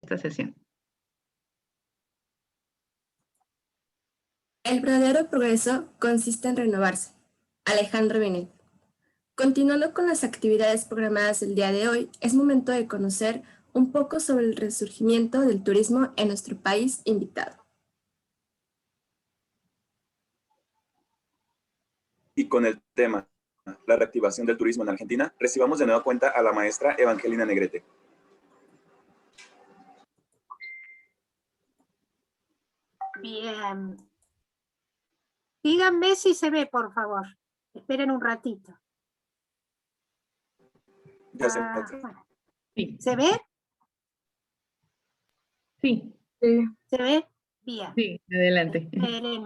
esta sesión. El verdadero progreso consiste en renovarse. Alejandro Binet. Continuando con las actividades programadas del día de hoy, es momento de conocer un poco sobre el resurgimiento del turismo en nuestro país invitado. Y con el tema, la reactivación del turismo en Argentina, recibamos de nueva cuenta a la maestra Evangelina Negrete. Bien. Díganme si se ve, por favor. Esperen un ratito. Ya se Bueno. Sí. ¿Se ve? Sí. ¿Se ve? Bien. Sí, adelante. Esperen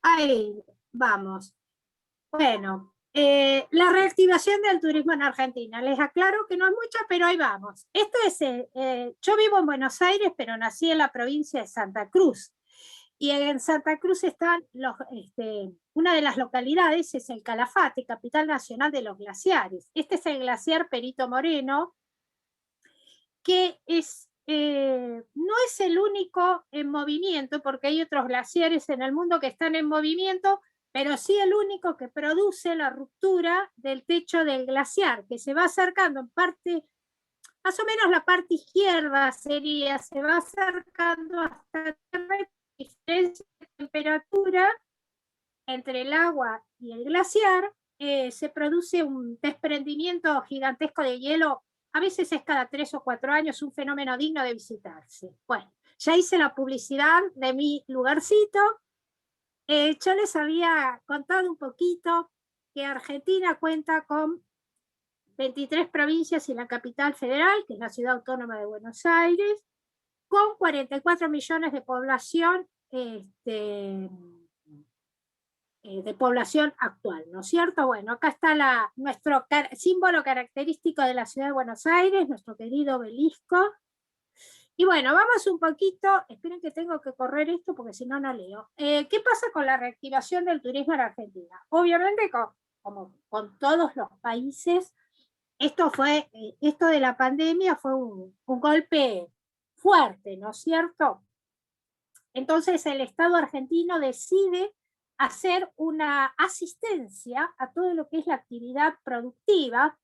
Ahí vamos. Bueno, la reactivación del turismo en Argentina. Les aclaro que no es mucha, pero ahí vamos. Esto es, yo vivo en Buenos Aires, pero nací en la provincia de Santa Cruz. Y en Santa Cruz están una de las localidades es el Calafate, capital nacional de los glaciares. Este es el glaciar Perito Moreno, que no es el único en movimiento, porque hay otros glaciares en el mundo que están en movimiento, pero sí el único que produce la ruptura del techo del glaciar, que se va acercando en parte, más o menos la parte izquierda sería, se va acercando hasta la diferencia de temperatura entre el agua y el glaciar, se produce un desprendimiento gigantesco de hielo, a veces es cada 3 o 4 años, un fenómeno digno de visitarse. Bueno, ya hice la publicidad de mi lugarcito. Yo les había contado un poquito que Argentina cuenta con 23 provincias y la capital federal, que es la ciudad autónoma de Buenos Aires, con 44 millones de población, de población actual, ¿no es cierto? Bueno, acá está nuestro símbolo característico de la ciudad de Buenos Aires, nuestro querido obelisco. Y bueno, vamos un poquito, esperen que tengo que correr esto porque si no, no leo. ¿Qué pasa con la reactivación del turismo en Argentina? Obviamente, como con todos los países, esto de la pandemia fue un golpe fuerte, ¿no es cierto? Entonces el Estado argentino decide hacer una asistencia a todo lo que es la actividad productiva.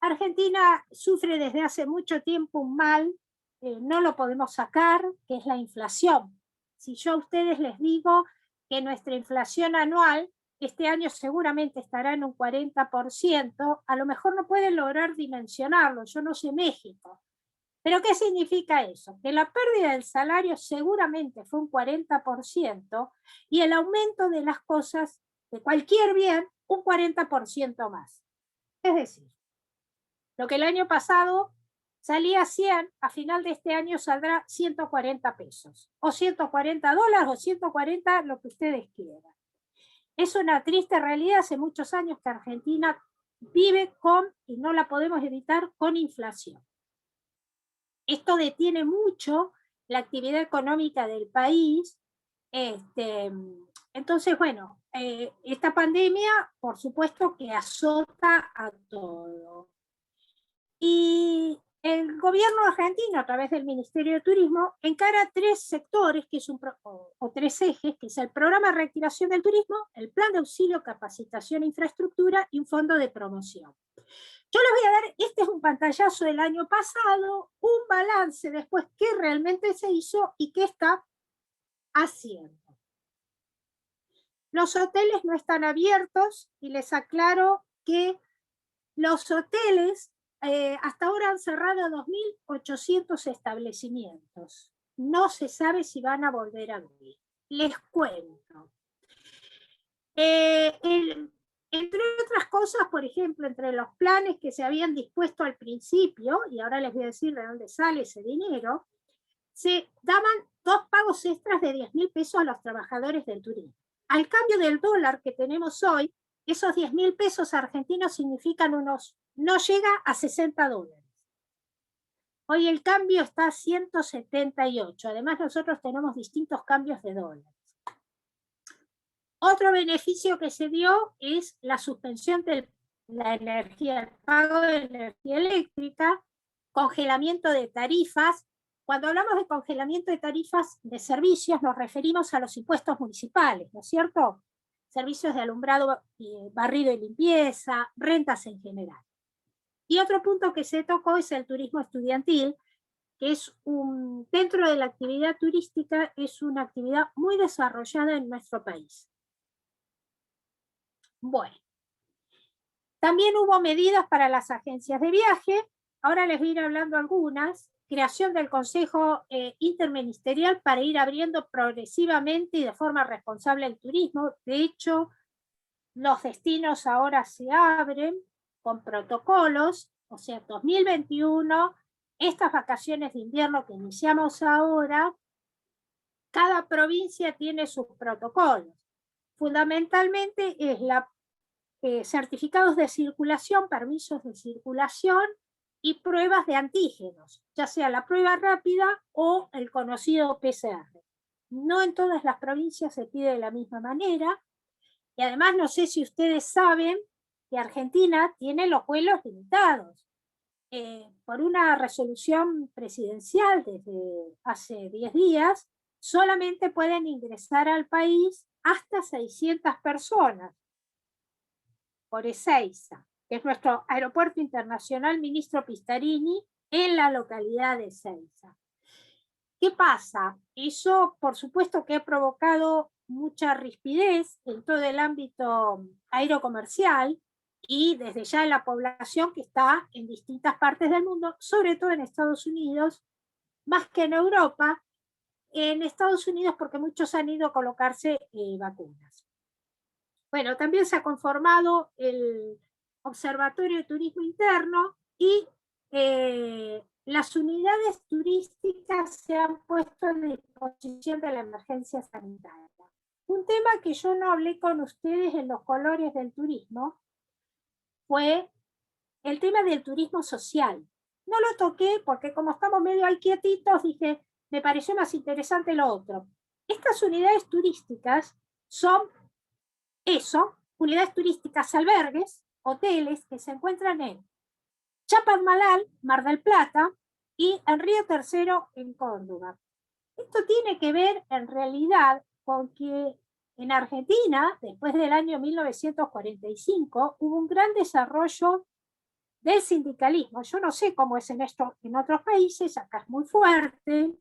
Argentina sufre desde hace mucho tiempo un mal, no lo podemos sacar, que es la inflación. Si yo a ustedes les digo que nuestra inflación anual este año seguramente estará en un 40%, a lo mejor no pueden lograr dimensionarlo, yo no sé México. ¿Pero qué significa eso? Que la pérdida del salario seguramente fue un 40% y el aumento de las cosas, de cualquier bien, un 40% más. Es decir, lo que el año pasado salía 100, a final de este año saldrá 140 pesos, o 140 dólares, o 140, lo que ustedes quieran. Es una triste realidad, hace muchos años que Argentina vive con, y no la podemos evitar, con inflación. Esto detiene mucho la actividad económica del país. Entonces, bueno, esta pandemia, por supuesto que azota a todo. Y el gobierno argentino, a través del Ministerio de Turismo, encara 3 sectores, que es o 3 ejes, que es el programa de reactivación del turismo, el plan de auxilio, capacitación e infraestructura y un fondo de promoción. Yo les voy a dar, este es un pantallazo del año pasado, un balance después qué realmente se hizo y qué está haciendo. Los hoteles no están abiertos y les aclaro que los hoteles hasta ahora han cerrado 2.800 establecimientos. No se sabe si van a volver a abrir. Les cuento. Entre otras cosas, por ejemplo, entre los planes que se habían dispuesto al principio, y ahora les voy a decir de dónde sale ese dinero, se daban 2 pagos extras de 10.000 pesos a los trabajadores del turismo. Al cambio del dólar que tenemos hoy, esos 10.000 pesos argentinos significan no llega a 60 dólares. Hoy el cambio está a 178. Además, nosotros tenemos distintos cambios de dólares. Otro beneficio que se dio es la suspensión de la energía, el pago de energía eléctrica, congelamiento de tarifas. Cuando hablamos de congelamiento de tarifas de servicios, nos referimos a los impuestos municipales, ¿no es cierto? Servicios de alumbrado, barrido y limpieza, rentas en general. Y otro punto que se tocó es el turismo estudiantil, que es dentro de la actividad turística, es una actividad muy desarrollada en nuestro país. Bueno, también hubo medidas para las agencias de viaje. Ahora les voy a ir hablando algunas. Creación del Consejo Interministerial para ir abriendo progresivamente y de forma responsable el turismo. De hecho, los destinos ahora se abren con protocolos, o sea, 2021, estas vacaciones de invierno que iniciamos ahora, cada provincia tiene sus protocolos. Fundamentalmente es certificados de circulación, permisos de circulación y pruebas de antígenos, ya sea la prueba rápida o el conocido PCR. No en todas las provincias se pide de la misma manera, y además no sé si ustedes saben que Argentina tiene los vuelos limitados. Por una resolución presidencial desde hace 10 días, solamente pueden ingresar al país hasta 600 personas por Ezeiza, que es nuestro aeropuerto internacional Ministro Pistarini, en la localidad de Ezeiza. ¿Qué pasa? Eso, por supuesto, que ha provocado mucha rispidez en todo el ámbito aerocomercial y desde ya en la población que está en distintas partes del mundo, sobre todo en Estados Unidos, más que en Europa. En Estados Unidos porque muchos han ido a colocarse vacunas. Bueno, también se ha conformado el Observatorio de Turismo Interno y las unidades turísticas se han puesto a disposición de la emergencia sanitaria. Un tema que yo no hablé con ustedes en los colores del turismo fue el tema del turismo social. No lo toqué porque como estamos medio ahí quietitos, dije, me pareció más interesante lo otro. Estas unidades turísticas son eso, unidades turísticas, albergues, hoteles que se encuentran en Chapadmalal, Mar del Plata, y en Río Tercero, en Córdoba. Esto tiene que ver en realidad con que en Argentina, después del año 1945, hubo un gran desarrollo del sindicalismo. Yo no sé cómo es en otros países, acá es muy fuerte.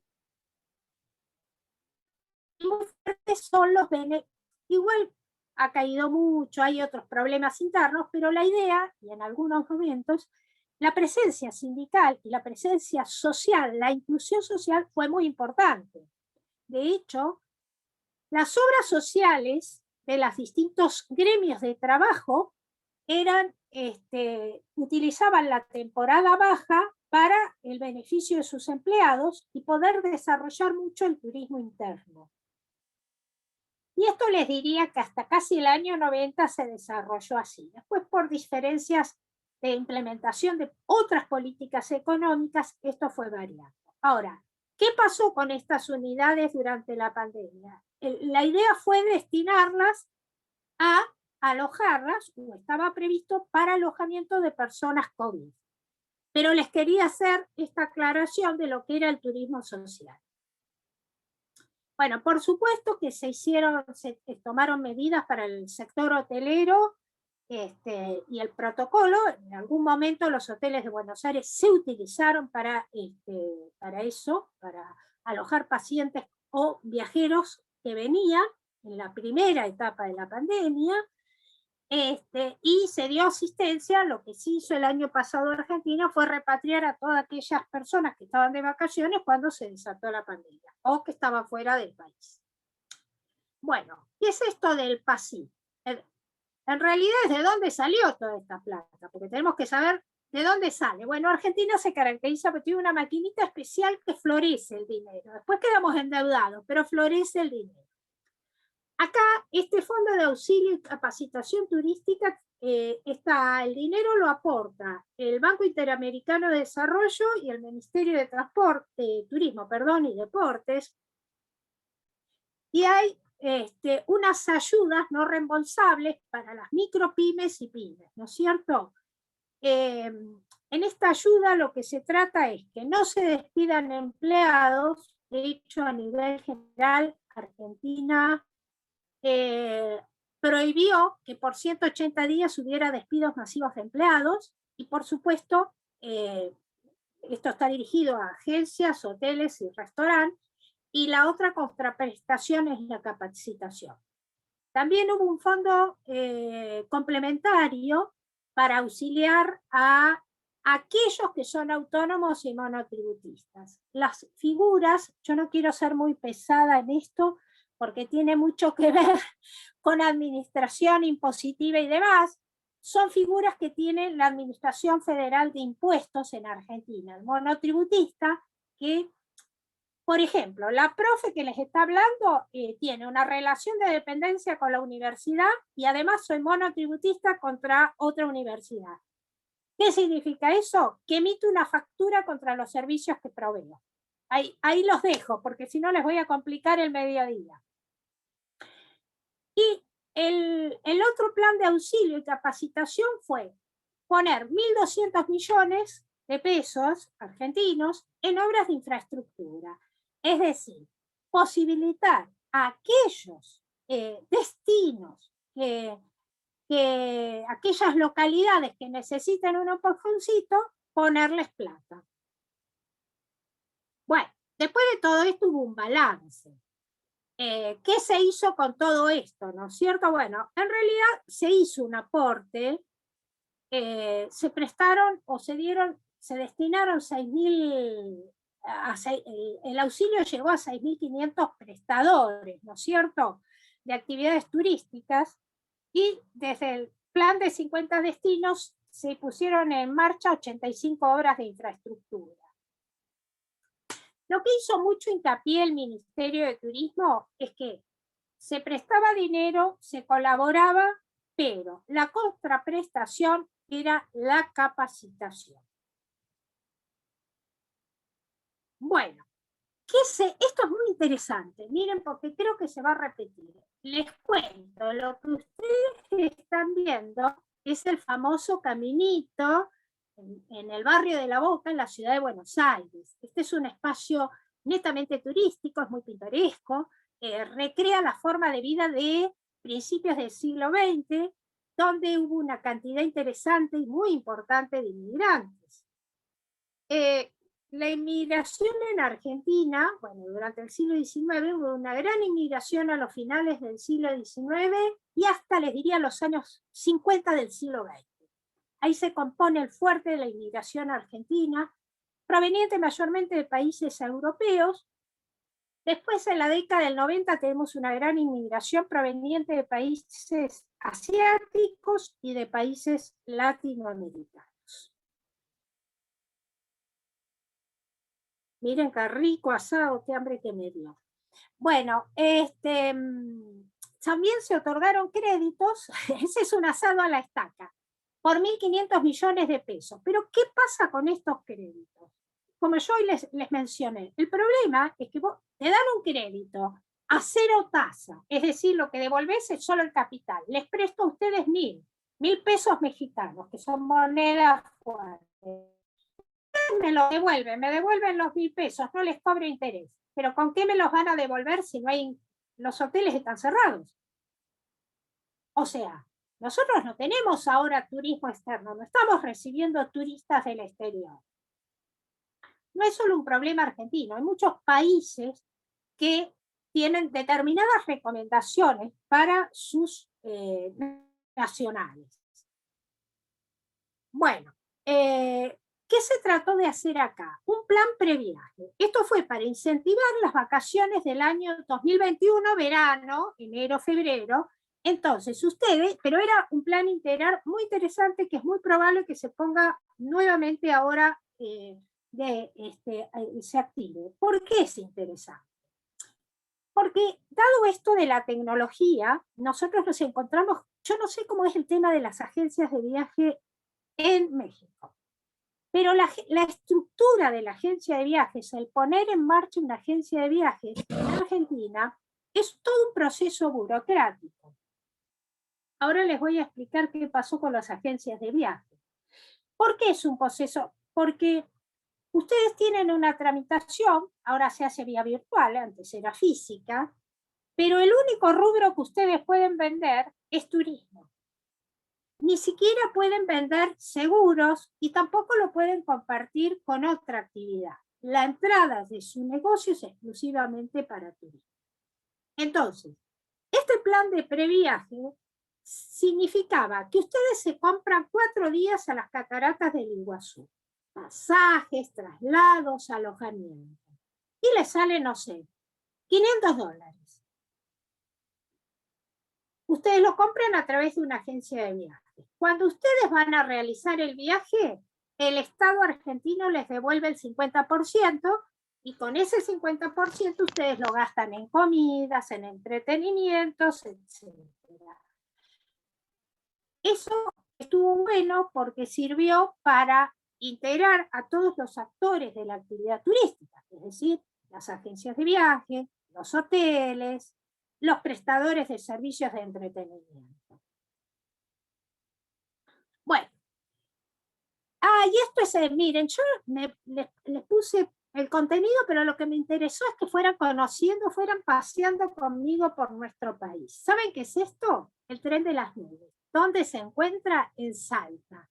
Muy fuertes son los beneficios. Igual ha caído mucho, hay otros problemas internos, pero la idea, y en algunos momentos, la presencia sindical y la presencia social, la inclusión social fue muy importante. De hecho, las obras sociales de los distintos gremios de trabajo utilizaban la temporada baja para el beneficio de sus empleados y poder desarrollar mucho el turismo interno. Y esto les diría que hasta casi el año 90 se desarrolló así. Después, por diferencias de implementación de otras políticas económicas, esto fue variando. Ahora, ¿qué pasó con estas unidades durante la pandemia? La idea fue destinarlas a alojarlas, o estaba previsto para alojamiento de personas COVID. Pero les quería hacer esta aclaración de lo que era el turismo social. Bueno, por supuesto que se tomaron medidas para el sector hotelero y el protocolo. En algún momento los hoteles de Buenos Aires se utilizaron para eso, para alojar pacientes o viajeros que venían en la primera etapa de la pandemia, y se dio asistencia. Lo que se hizo el año pasado en Argentina fue repatriar a todas aquellas personas que estaban de vacaciones cuando se desató la pandemia o que estaban fuera del país. Bueno, ¿qué es esto del PASI? En realidad es de dónde salió toda esta plata, porque tenemos que saber de dónde sale. Bueno, Argentina se caracteriza porque tiene una maquinita especial que florece el dinero. Después quedamos endeudados, pero florece el dinero. Acá, este Fondo de Auxilio y Capacitación Turística, el dinero lo aporta el Banco Interamericano de Desarrollo y el Ministerio de Turismo y Deportes. Y hay unas ayudas no reembolsables para las micropymes y pymes, ¿no es cierto? En esta ayuda lo que se trata es que no se despidan empleados. De hecho, a nivel general, Argentina prohibió que por 180 días hubiera despidos masivos de empleados, y por supuesto, esto está dirigido a agencias, hoteles y restaurantes, y la otra contraprestación es la capacitación. También hubo un fondo complementario para auxiliar a aquellos que son autónomos y monotributistas. Las figuras, yo no quiero ser muy pesada en esto, porque tiene mucho que ver con administración impositiva y demás, son figuras que tiene la Administración Federal de Impuestos en Argentina. El monotributista, que, por ejemplo, la profe que les está hablando tiene una relación de dependencia con la universidad y además soy monotributista contra otra universidad. ¿Qué significa eso? Que emito una factura contra los servicios que proveo. Ahí los dejo, porque si no les voy a complicar el mediodía. Y el otro plan de auxilio y capacitación fue poner 1.200 millones de pesos argentinos en obras de infraestructura. Es decir, posibilitar a aquellos destinos, aquellas localidades que necesiten un empujoncito, ponerles plata. Bueno, después de todo esto hubo un balance. ¿Qué se hizo con todo esto? ¿No es cierto? Bueno, en realidad se hizo un aporte, se prestaron o se destinaron 6.000, el auxilio llegó a 6.500 prestadores, ¿no es cierto?, de actividades turísticas, y desde el plan de 50 destinos se pusieron en marcha 85 obras de infraestructura. Lo que hizo mucho hincapié el Ministerio de Turismo es que se prestaba dinero, se colaboraba, pero la contraprestación era la capacitación. Bueno, esto es muy interesante, miren, porque creo que se va a repetir. Les cuento, lo que ustedes están viendo es el famoso caminito en el barrio de La Boca, en la ciudad de Buenos Aires. Este es un espacio netamente turístico, es muy pintoresco, recrea la forma de vida de principios del siglo XX, donde hubo una cantidad interesante y muy importante de inmigrantes. La inmigración en Argentina, bueno, durante el siglo XIX hubo una gran inmigración a los finales del siglo XIX y hasta, les diría, los años 50 del siglo XX. Ahí se compone el fuerte de la inmigración argentina, proveniente mayormente de países europeos. Después, en la década del 90, tenemos una gran inmigración proveniente de países asiáticos y de países latinoamericanos. Miren qué rico asado, qué hambre que me dio. Bueno, también se otorgaron créditos, ese es un asado a la estaca, por 1.500 millones de pesos. Pero, ¿qué pasa con estos créditos? Como yo hoy les mencioné, el problema es que vos te dan un crédito a 0 tasa, es decir, lo que devolvés es solo el capital. Les presto a ustedes 1.000 pesos mexicanos, que son monedas fuertes. Me lo devuelven, me devuelven los 1.000 pesos, no les cobro interés. Pero ¿con qué me los van a devolver si no hay, los hoteles están cerrados? O sea, nosotros no tenemos ahora turismo externo, no estamos recibiendo turistas del exterior. No es solo un problema argentino, hay muchos países que tienen determinadas recomendaciones para sus nacionales. Bueno, ¿qué se trató de hacer acá? Un plan previaje. Esto fue para incentivar las vacaciones del año 2021, verano, enero, febrero. Entonces, ustedes, pero era un plan integral muy interesante que es muy probable que se ponga nuevamente ahora, se active. ¿Por qué es interesante? Porque dado esto de la tecnología, nosotros nos encontramos, yo no sé cómo es el tema de las agencias de viaje en México, pero la estructura de la agencia de viajes, el poner en marcha una agencia de viajes en Argentina, es todo un proceso burocrático. Ahora les voy a explicar qué pasó con las agencias de viajes. ¿Por qué es un proceso? Porque ustedes tienen una tramitación, ahora se hace vía virtual, antes era física, pero el único rubro que ustedes pueden vender es turismo. Ni siquiera pueden vender seguros y tampoco lo pueden compartir con otra actividad. La entrada de su negocio es exclusivamente para turismo. Entonces, este plan de previaje significaba que ustedes se compran 4 días a las cataratas del Iguazú. Pasajes, traslados, alojamiento. Y les sale, no sé, $500. Ustedes lo compran a través de una agencia de viajes. Cuando ustedes van a realizar el viaje, el Estado argentino les devuelve el 50%, y con ese 50% ustedes lo gastan en comidas, en entretenimientos, etc. Eso estuvo bueno porque sirvió para integrar a todos los actores de la actividad turística, es decir, las agencias de viaje, los hoteles, los prestadores de servicios de entretenimiento. Bueno. Y esto es, miren, yo les puse el contenido, pero lo que me interesó es que fueran conociendo, fueran paseando conmigo por nuestro país. ¿Saben qué es esto? El Tren de las Nubes. ¿Dónde se encuentra? En Salta.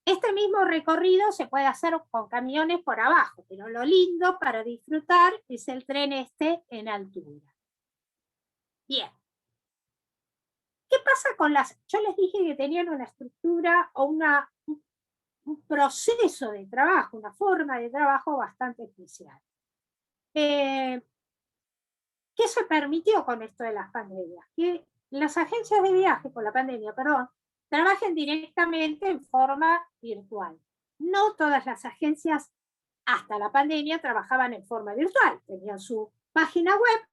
Este mismo recorrido se puede hacer con camiones por abajo, pero lo lindo para disfrutar es el tren en altura. Bien. ¿Qué pasa con las...? Yo les dije que tenían una estructura o un proceso de trabajo, una forma de trabajo bastante especial. ¿Qué se permitió con esto de las pandemias? Que las agencias de viaje, con la pandemia, perdón, trabajen directamente en forma virtual. No todas las agencias hasta la pandemia trabajaban en forma virtual, tenían su página web,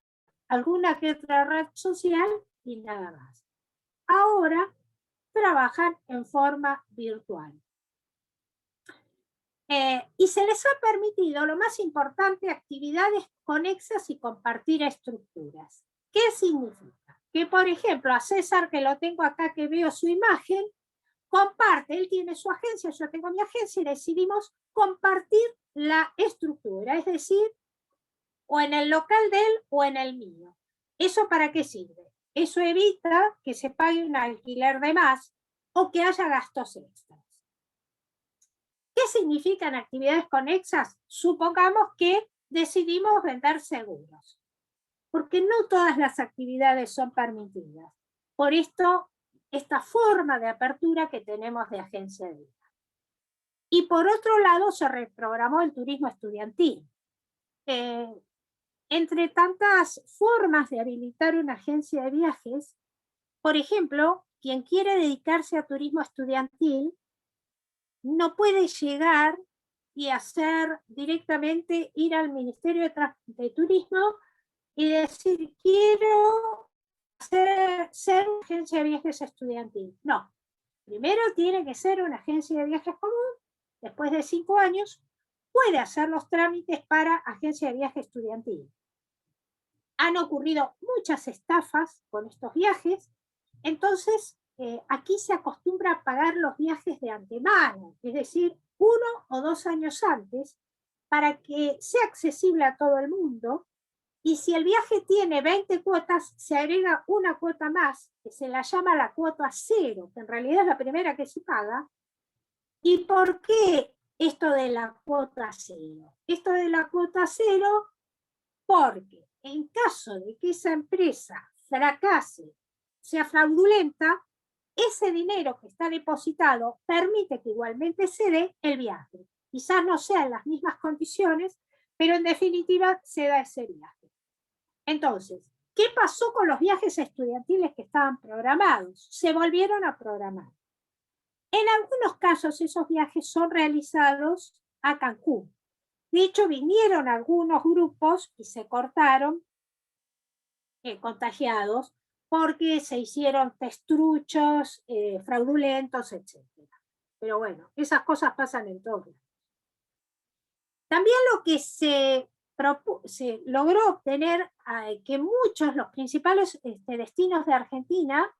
alguna que otra red social y nada más. Ahora trabajan en forma virtual. Y se les ha permitido, lo más importante, actividades conexas y compartir estructuras. ¿Qué significa? Que, por ejemplo, a César, que lo tengo acá, que veo su imagen, comparte, él tiene su agencia, yo tengo mi agencia, y decidimos compartir la estructura, es decir, o en el local de él o en el mío. ¿Eso para qué sirve? Eso evita que se pague un alquiler de más o que haya gastos extras. ¿Qué significan actividades conexas? Supongamos que decidimos vender seguros, porque no todas las actividades son permitidas. Por esto, esta forma de apertura que tenemos de agencia de viajes. Y por otro lado, se reprogramó el turismo estudiantil. Entre tantas formas de habilitar una agencia de viajes, por ejemplo, quien quiere dedicarse a turismo estudiantil no puede llegar y hacer directamente, ir al Ministerio de Turismo y decir, quiero ser una agencia de viajes estudiantil. No, primero tiene que ser una agencia de viajes común, después de 5 años puede hacer los trámites para agencia de viajes estudiantil. Han ocurrido muchas estafas con estos viajes, entonces aquí se acostumbra a pagar los viajes de antemano, es decir, 1 o 2 años antes, para que sea accesible a todo el mundo, y si el viaje tiene 20 cuotas, se agrega una cuota más, que se la llama la cuota cero, que en realidad es la primera que se paga. ¿Y por qué esto de la cuota cero? Esto de la cuota cero, porque en caso de que esa empresa fracase, sea fraudulenta, ese dinero que está depositado permite que igualmente se dé el viaje. Quizás no sean las mismas condiciones, pero en definitiva se da ese viaje. Entonces, ¿qué pasó con los viajes estudiantiles que estaban programados? Se volvieron a programar. En algunos casos esos viajes son realizados a Cancún. De hecho, vinieron algunos grupos y se cortaron contagiados porque se hicieron testruchos, fraudulentos, etc. Pero bueno, esas cosas pasan en todos lados. También lo que se logró obtener, que muchos, los principales destinos de Argentina,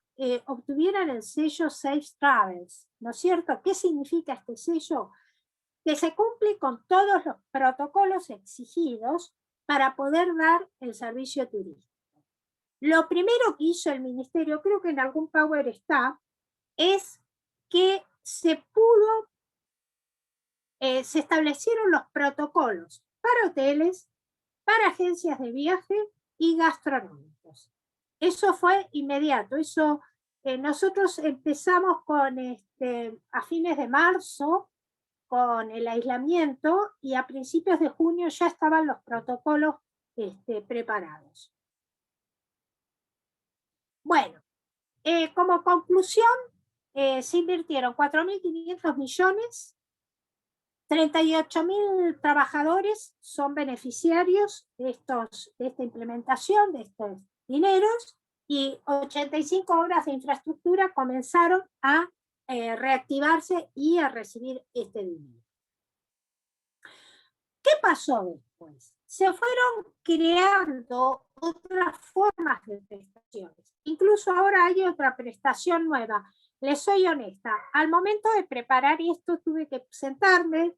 obtuvieran el sello Safe Travels, ¿no es cierto? ¿Qué significa este sello? Que se cumple con todos los protocolos exigidos para poder dar el servicio turístico. Lo primero que hizo el ministerio, creo que en algún Power está, es que se establecieron los protocolos para hoteles, para agencias de viaje y gastronómicos. Eso fue inmediato. Eso, nosotros empezamos con a fines de marzo con el aislamiento y a principios de junio ya estaban los protocolos preparados. Bueno, como conclusión, se invirtieron 4.500 millones, 38.000 trabajadores son beneficiarios de esta implementación, de estos dineros, y 85 obras de infraestructura comenzaron a reactivarse y a recibir este dinero. ¿Qué pasó después? Se fueron creando otras formas de prestaciones. Incluso ahora hay otra prestación nueva. Les soy honesta, al momento de preparar esto tuve que sentarme,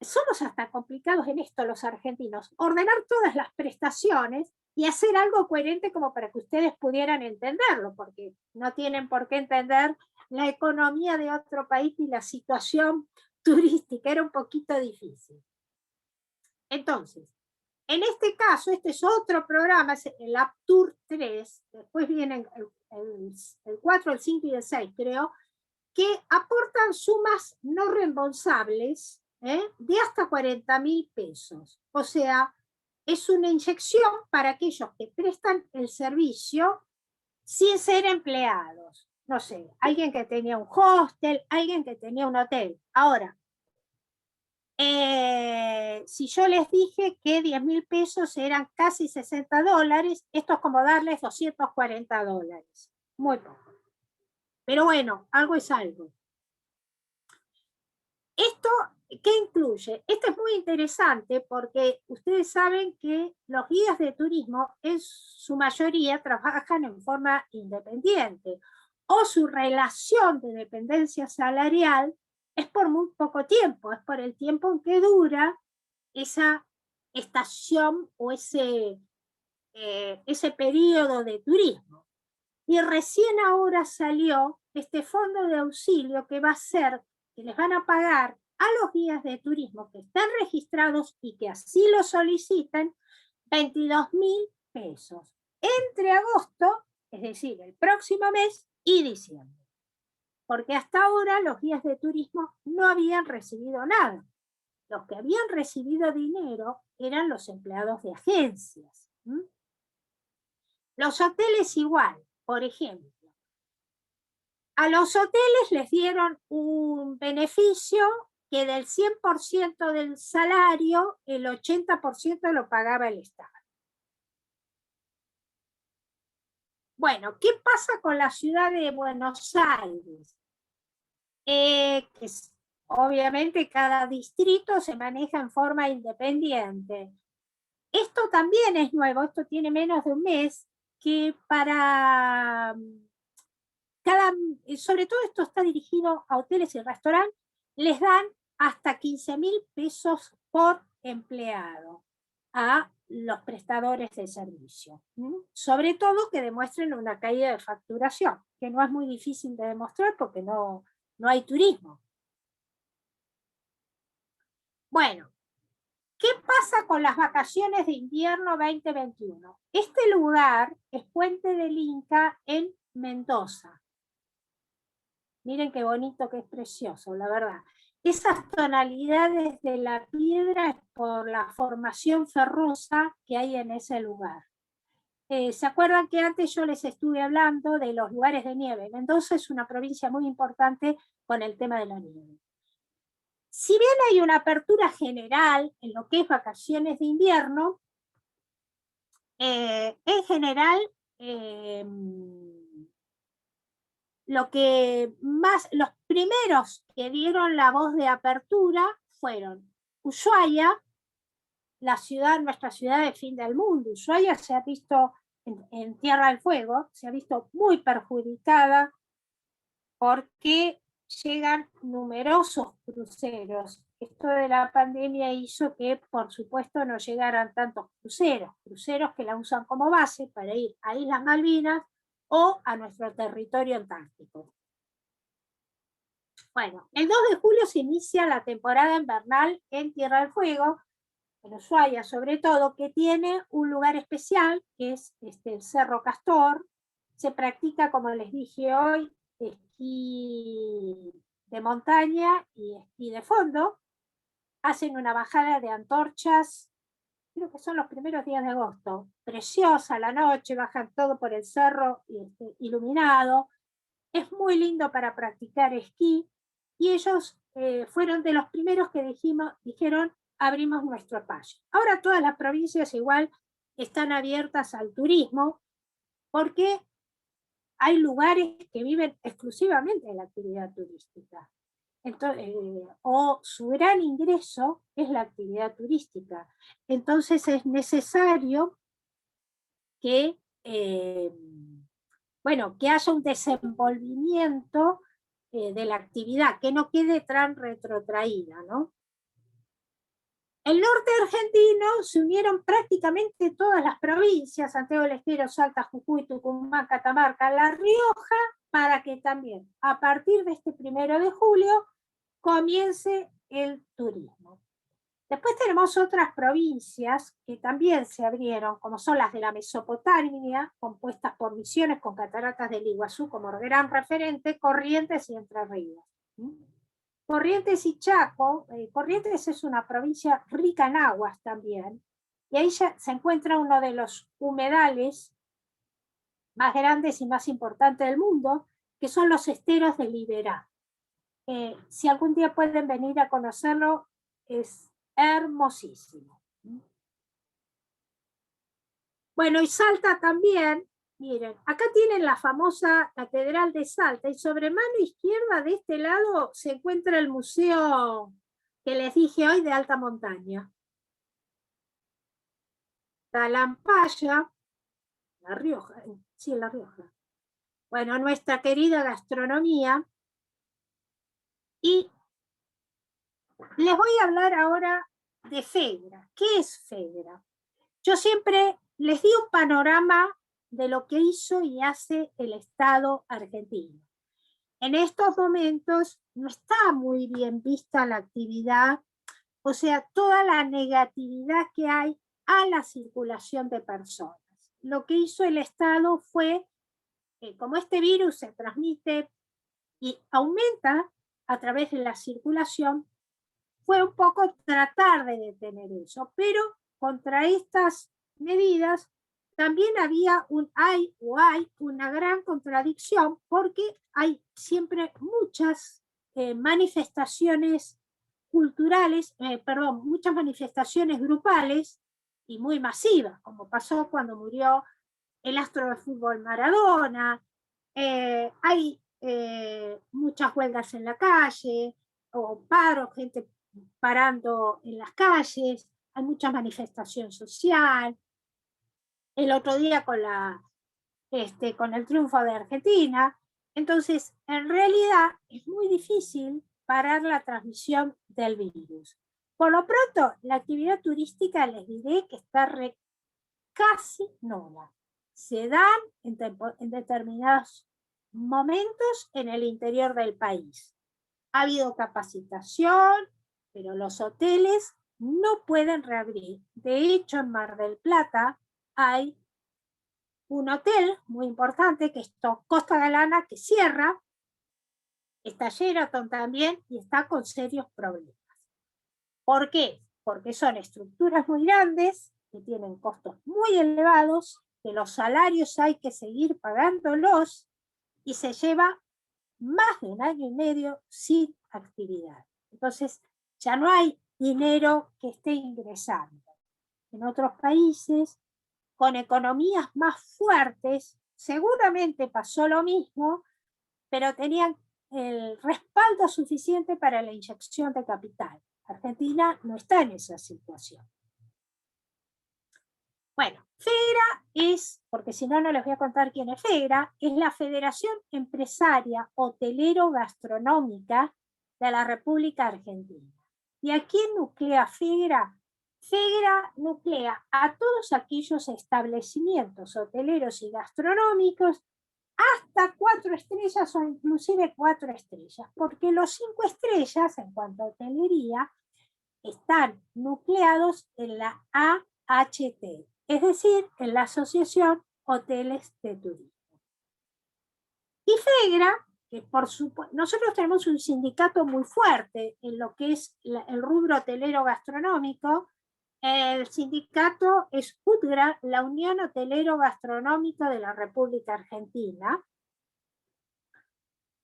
somos hasta complicados en esto los argentinos, ordenar todas las prestaciones y hacer algo coherente como para que ustedes pudieran entenderlo, porque no tienen por qué entender la economía de otro país y la situación turística, era un poquito difícil. Entonces, en este caso, este es otro programa, es el AppTour 3, después vienen el 4, el 5 y el 6, creo, que aportan sumas no reembolsables de hasta 40.000 pesos. O sea, es una inyección para aquellos que prestan el servicio sin ser empleados. No sé, alguien que tenía un hostel, alguien que tenía un hotel. Ahora, si yo les dije que 10.000 pesos eran casi $60, esto es como darles $240. Muy poco. Pero bueno, algo es algo. ¿Esto qué incluye? Esto es muy interesante porque ustedes saben que los guías de turismo en su mayoría trabajan en forma independiente o su relación de dependencia salarial es por muy poco tiempo, es por el tiempo en que dura esa estación o ese periodo de turismo. Y recién ahora salió este fondo de auxilio que va a ser, que les van a pagar a los guías de turismo que están registrados y que así lo soliciten, 22.000 pesos entre agosto, es decir, el próximo mes, y diciembre. Porque hasta ahora los guías de turismo no habían recibido nada. Los que habían recibido dinero eran los empleados de agencias. Los hoteles igual, por ejemplo. A los hoteles les dieron un beneficio que del 100% del salario, el 80% lo pagaba el Estado. Bueno, ¿qué pasa con la ciudad de Buenos Aires? Obviamente cada distrito se maneja en forma independiente. Esto también es nuevo, esto tiene menos de un mes, que para sobre todo esto está dirigido a hoteles y restaurantes, les dan hasta 15.000 pesos por empleado a los prestadores de servicio. Sobre todo que demuestren una caída de facturación, que no es muy difícil de demostrar porque no hay turismo. Bueno, ¿qué pasa con las vacaciones de invierno 2021? Este lugar es Puente del Inca en Mendoza. Miren qué bonito, que es precioso, la verdad. Esas tonalidades de la piedra es por la formación ferrosa que hay en ese lugar. ¿Se acuerdan que antes yo les estuve hablando de los lugares de nieve? Mendoza es una provincia muy importante con el tema de la nieve. Si bien hay una apertura general en lo que es vacaciones de invierno, en general los primeros que dieron la voz de apertura fueron Ushuaia, nuestra ciudad de fin del mundo. Ushuaia se ha visto en Tierra del Fuego se ha visto muy perjudicada porque llegan numerosos cruceros. Esto de la pandemia hizo que, por supuesto, no llegaran tantos cruceros que la usan como base para ir a Islas Malvinas o a nuestro territorio antártico. Bueno, el 2 de julio se inicia la temporada invernal en Tierra del Fuego, en Ushuaia sobre todo, que tiene un lugar especial, que es el Cerro Castor. Se practica, como les dije hoy, esquí de montaña y esquí de fondo. Hacen una bajada de antorchas, creo que son los primeros días de agosto. Preciosa la noche, bajan todo por el cerro iluminado. Es muy lindo para practicar esquí. Y ellos fueron de los primeros que dijeron, abrimos nuestro espacio. Ahora todas las provincias igual están abiertas al turismo, porque hay lugares que viven exclusivamente de la actividad turística. Entonces, o su gran ingreso es la actividad turística. Entonces es necesario que, bueno, que haya un desenvolvimiento de la actividad, que no quede tan retrotraída, ¿no? El norte argentino se unieron prácticamente todas las provincias, Santiago del Estero, Salta, Jujuy, Tucumán, Catamarca, La Rioja, para que también a partir de este 1 de julio comience el turismo. Después tenemos otras provincias que también se abrieron, como son las de la Mesopotamia, compuestas por Misiones con Cataratas del Iguazú como gran referente, Corrientes y Entre Ríos. Corrientes y Chaco, Corrientes es una provincia rica en aguas también, y ahí ya se encuentra uno de los humedales más grandes y más importantes del mundo, que son los esteros de Liberá. Si algún día pueden venir a conocerlo, es hermosísimo. Bueno, y Salta también, miren, acá tienen la famosa Catedral de Salta, y sobre mano izquierda de este lado se encuentra el museo que les dije hoy de alta montaña. Talampaya, La Rioja, sí, La Rioja. Bueno, nuestra querida gastronomía. Y les voy a hablar ahora de Fedra. ¿Qué es Fedra? Yo siempre les di un panorama de lo que hizo y hace el Estado argentino. En estos momentos no está muy bien vista la actividad, o sea, toda la negatividad que hay a la circulación de personas. Lo que hizo el Estado fue, como este virus se transmite y aumenta a través de la circulación, fue un poco tratar de detener eso, pero contra estas medidas también hay una gran contradicción, porque hay siempre muchas manifestaciones culturales, muchas manifestaciones grupales y muy masivas, como pasó cuando murió el astro de fútbol Maradona. Hay muchas huelgas en la calle, o paros, gente parando en las calles, hay mucha manifestación social. El otro día con el triunfo de Argentina. Entonces, en realidad es muy difícil parar la transmisión del virus. Por lo pronto, la actividad turística les diré que está casi nula. Se dan en determinados momentos en el interior del país. Ha habido capacitación, pero los hoteles no pueden reabrir. De hecho, en Mar del Plata hay un hotel muy importante que es Costa Galana, que cierra, está Sheraton también, y está con serios problemas. ¿Por qué? Porque son estructuras muy grandes, que tienen costos muy elevados, que los salarios hay que seguir pagándolos, y se lleva más de 1 año y medio sin actividad. Entonces, ya no hay dinero que esté ingresando. En otros países, con economías más fuertes, seguramente pasó lo mismo, pero tenían el respaldo suficiente para la inyección de capital. Argentina no está en esa situación. Bueno, FEGRA es, porque si no, no les voy a contar quién es FEGRA, es la Federación Empresaria Hotelero Gastronómica de la República Argentina. ¿Y a quién nuclea FEGRA? FEGRA nuclea a todos aquellos establecimientos hoteleros y gastronómicos hasta 4 estrellas o inclusive 4 estrellas, porque los 5 estrellas en cuanto a hotelería están nucleados en la AHT, es decir, en la Asociación Hoteles de Turismo. Y FEGRA, que por supuesto, nosotros tenemos un sindicato muy fuerte en lo que es el rubro hotelero gastronómico. El sindicato es UTGRA, la Unión Hotelero Gastronómica de la República Argentina.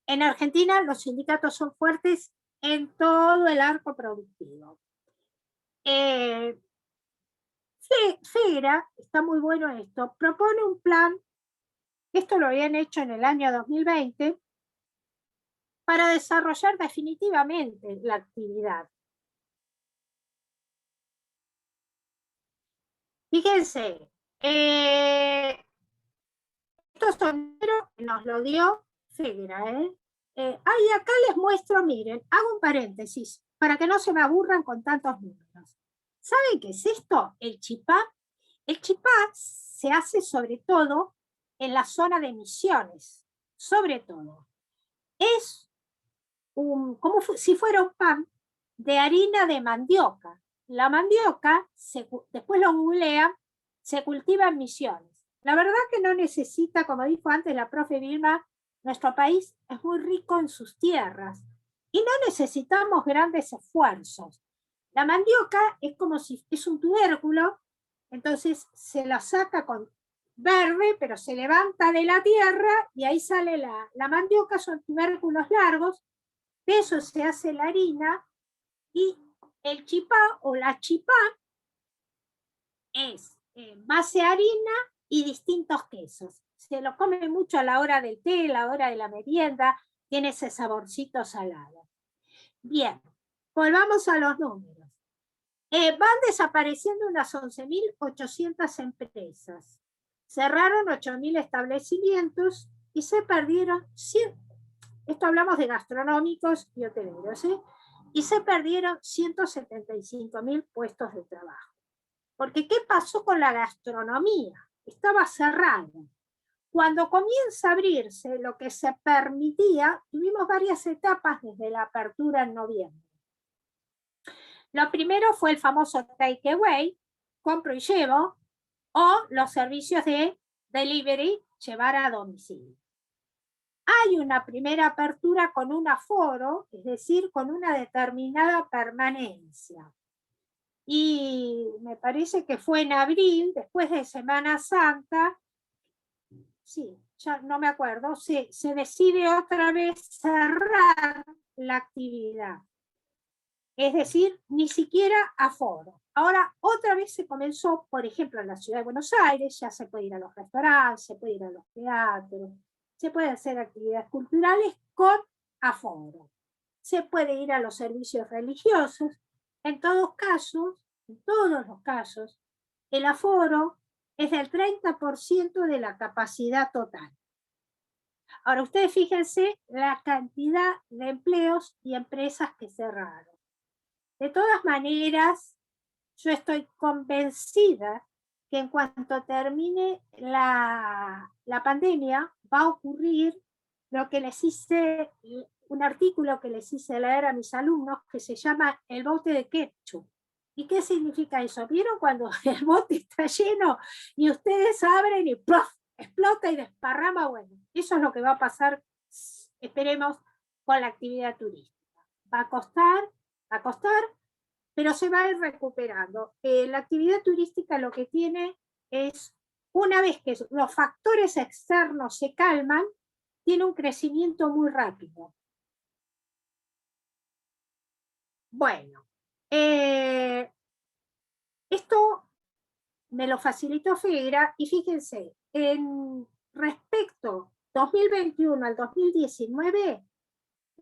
En Argentina los sindicatos son fuertes en todo el arco productivo. FEGRA, está muy bueno esto, propone un plan, esto lo habían hecho en el año 2020, para desarrollar definitivamente la actividad. Fíjense, estos son números que nos lo dio FEGRA. Ahí acá les muestro, miren, hago un paréntesis, para que no se me aburran con tantos números. ¿Saben qué es esto? El chipá. El chipá se hace sobre todo en la zona de Misiones, sobre todo. Es como si fuera un pan de harina de mandioca. La mandioca, después lo googlean, se cultiva en Misiones. La verdad que no necesita, como dijo antes la profe Vilma, nuestro país es muy rico en sus tierras y no necesitamos grandes esfuerzos. La mandioca es como si es un tubérculo, entonces se la saca con verde, pero se levanta de la tierra y ahí sale la mandioca, son tubérculos largos, de eso se hace la harina, y el chipá o la chipá es base harina y distintos quesos. Se lo come mucho a la hora del té, a la hora de la merienda, tiene ese saborcito salado. Bien, volvamos a los números. Van desapareciendo unas 11.800 empresas. Cerraron 8.000 establecimientos y se perdieron 100. Esto hablamos de gastronómicos y hoteleros, y se perdieron 175.000 puestos de trabajo. Porque ¿qué pasó con la gastronomía? Estaba cerrada. Cuando comienza a abrirse lo que se permitía, tuvimos varias etapas desde la apertura en noviembre. Lo primero fue el famoso takeaway, compro y llevo, o los servicios de delivery, llevar a domicilio. Hay una primera apertura con un aforo, es decir, con una determinada permanencia. Y me parece que fue en abril, después de Semana Santa, sí, ya no me acuerdo, se decide otra vez cerrar la actividad. Es decir, ni siquiera aforo. Ahora, otra vez se comenzó, por ejemplo, en la ciudad de Buenos Aires, ya se puede ir a los restaurantes, se puede ir a los teatros, se puede hacer actividades culturales con aforo. Se puede ir a los servicios religiosos. En todos los casos, el aforo es del 30% de la capacidad total. Ahora, ustedes fíjense la cantidad de empleos y empresas que cerraron. De todas maneras, yo estoy convencida que en cuanto termine la pandemia, va a ocurrir lo que les hice, un artículo que les hice leer a mis alumnos, que se llama el bote de ketchup. ¿Y qué significa eso? ¿Vieron cuando el bote está lleno y ustedes abren y ¡pluf! Explota y desparrama? Bueno, eso es lo que va a pasar, esperemos, con la actividad turística. Va a costar, pero se va a ir recuperando. La actividad turística lo que tiene es, una vez que los factores externos se calman, tiene un crecimiento muy rápido. Bueno, esto me lo facilitó FEGRA, y fíjense, respecto 2021 al 2019,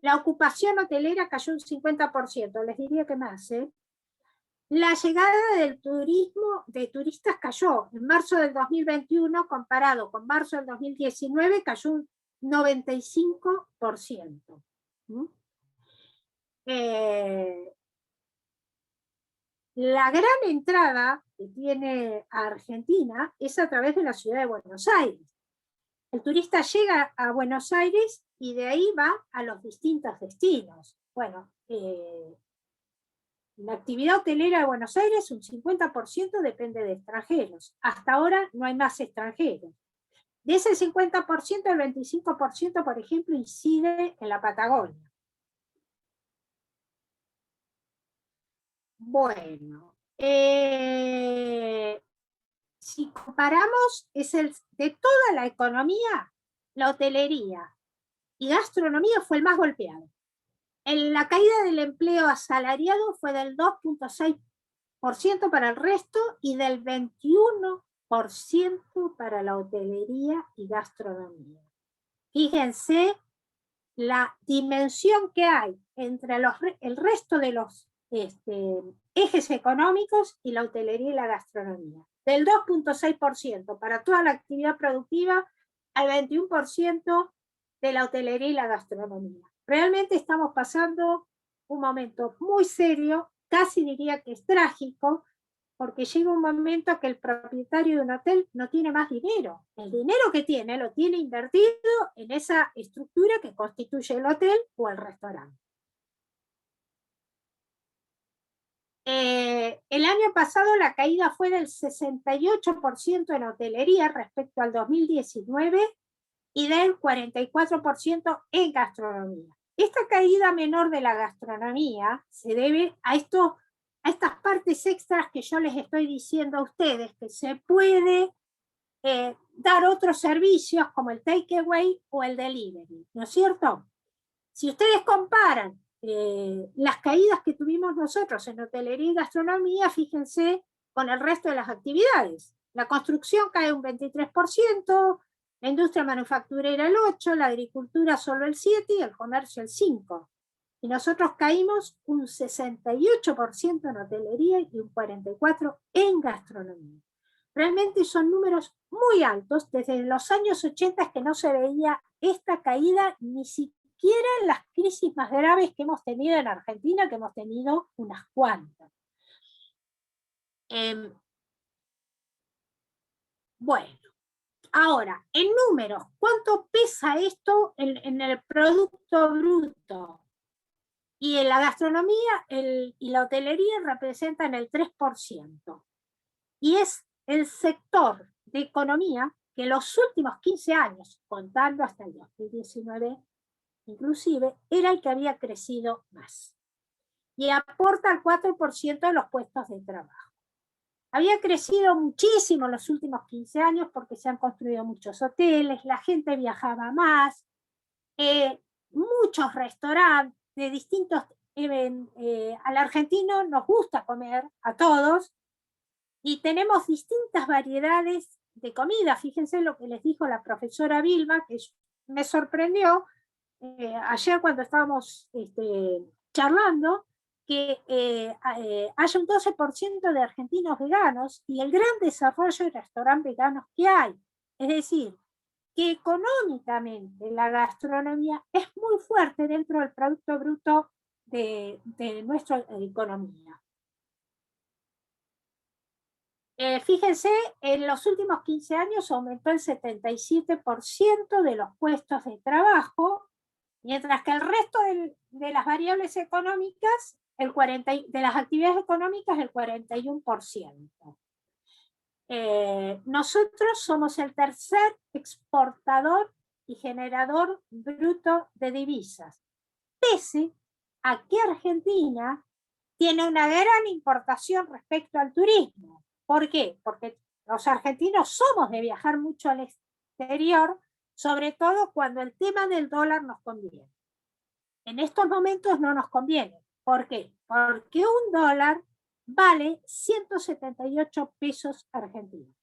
la ocupación hotelera cayó un 50%, les diría que más, La llegada del turismo de turistas cayó. En marzo del 2021, comparado con marzo del 2019, cayó un 95%. La gran entrada que tiene a Argentina es a través de la ciudad de Buenos Aires. El turista llega a Buenos Aires y de ahí va a los distintos destinos. Bueno, la actividad hotelera de Buenos Aires, un 50% depende de extranjeros. Hasta ahora no hay más extranjeros. De ese 50%, el 25%, por ejemplo, incide en la Patagonia. Bueno, si comparamos, de toda la economía, la hotelería y gastronomía fue el más golpeado. La caída del empleo asalariado fue del 2.6% para el resto y del 21% para la hotelería y gastronomía. Fíjense la dimensión que hay entre el resto de los ejes económicos y la hotelería y la gastronomía. Del 2.6% para toda la actividad productiva al 21% de la hotelería y la gastronomía. Realmente estamos pasando un momento muy serio, casi diría que es trágico, porque llega un momento que el propietario de un hotel no tiene más dinero. El dinero que tiene lo tiene invertido en esa estructura que constituye el hotel o el restaurante. El año pasado la caída fue del 68% en hotelería respecto al 2019 y del 44% en gastronomía. Esta caída menor de la gastronomía se debe a estas partes extras que yo les estoy diciendo a ustedes, que se puede dar otros servicios como el takeaway o el delivery, ¿no es cierto? Si ustedes comparan las caídas que tuvimos nosotros en hotelería y gastronomía, fíjense con el resto de las actividades. La construcción cae un 23%, la industria manufacturera el 8%, la agricultura solo el 7% y el comercio el 5%. Y nosotros caímos un 68% en hotelería y un 44% en gastronomía. Realmente son números muy altos. Desde los años 80 es que no se veía esta caída, ni siquiera en las crisis más graves que hemos tenido en Argentina, que hemos tenido unas cuantas. Bueno, ahora, en números, ¿cuánto pesa esto en el Producto Bruto? Y en la gastronomía y la hotelería representan el 3%. Y es el sector de economía que en los últimos 15 años, contando hasta el 2019, inclusive, era el que había crecido más. Y aporta el 4% de los puestos de trabajo. Había crecido muchísimo en los últimos 15 años porque se han construido muchos hoteles, la gente viajaba más, muchos restaurantes de distintos... al argentino nos gusta comer, a todos, y tenemos distintas variedades de comida. Fíjense lo que les dijo la profesora Vilma, que me sorprendió ayer cuando estábamos charlando, que haya un 12% de argentinos veganos y el gran desarrollo de restaurantes veganos que hay. Es decir, que económicamente la gastronomía es muy fuerte dentro del Producto Bruto de nuestra economía. Fíjense, en los últimos 15 años aumentó el 77% de los puestos de trabajo, mientras que el resto de las variables económicas, de las actividades económicas, el 41%. Nosotros somos el tercer exportador y generador bruto de divisas, pese a que Argentina tiene una gran importación respecto al turismo. ¿Por qué? Porque los argentinos somos de viajar mucho al exterior, sobre todo cuando el tema del dólar nos conviene. En estos momentos no nos conviene. ¿Por qué? Porque un dólar vale 178 pesos argentinos.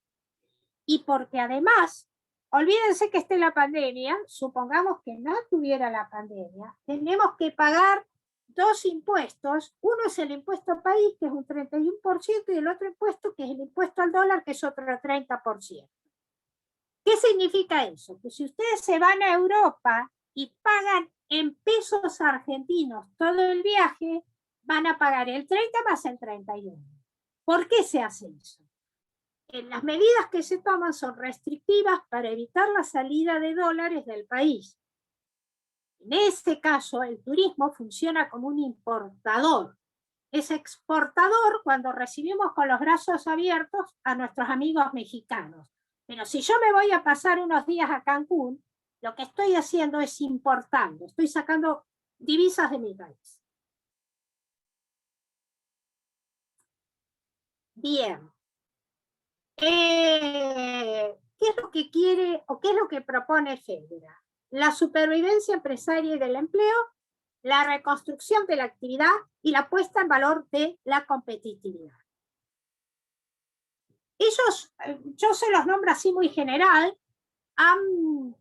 Y porque además, olvídense que esté la pandemia, supongamos que no tuviera la pandemia, tenemos que pagar dos impuestos. Uno es el impuesto país, que es un 31%, y el otro impuesto, que es el impuesto al dólar, que es otro 30%. ¿Qué significa eso? Que si ustedes se van a Europa y pagan en pesos argentinos todo el viaje, van a pagar el 30 más el 31. ¿Por qué se hace eso? Las medidas que se toman son restrictivas para evitar la salida de dólares del país. En este caso, el turismo funciona como un importador. Es exportador cuando recibimos con los brazos abiertos a nuestros amigos mexicanos. Pero si yo me voy a pasar unos días a Cancún, lo que estoy haciendo es importando, estoy sacando divisas de mi país. Bien. ¿Qué es lo que quiere o qué es lo que propone FEDERA? La supervivencia empresaria y del empleo, la reconstrucción de la actividad y la puesta en valor de la competitividad. Ellos, yo se los nombro así muy general, han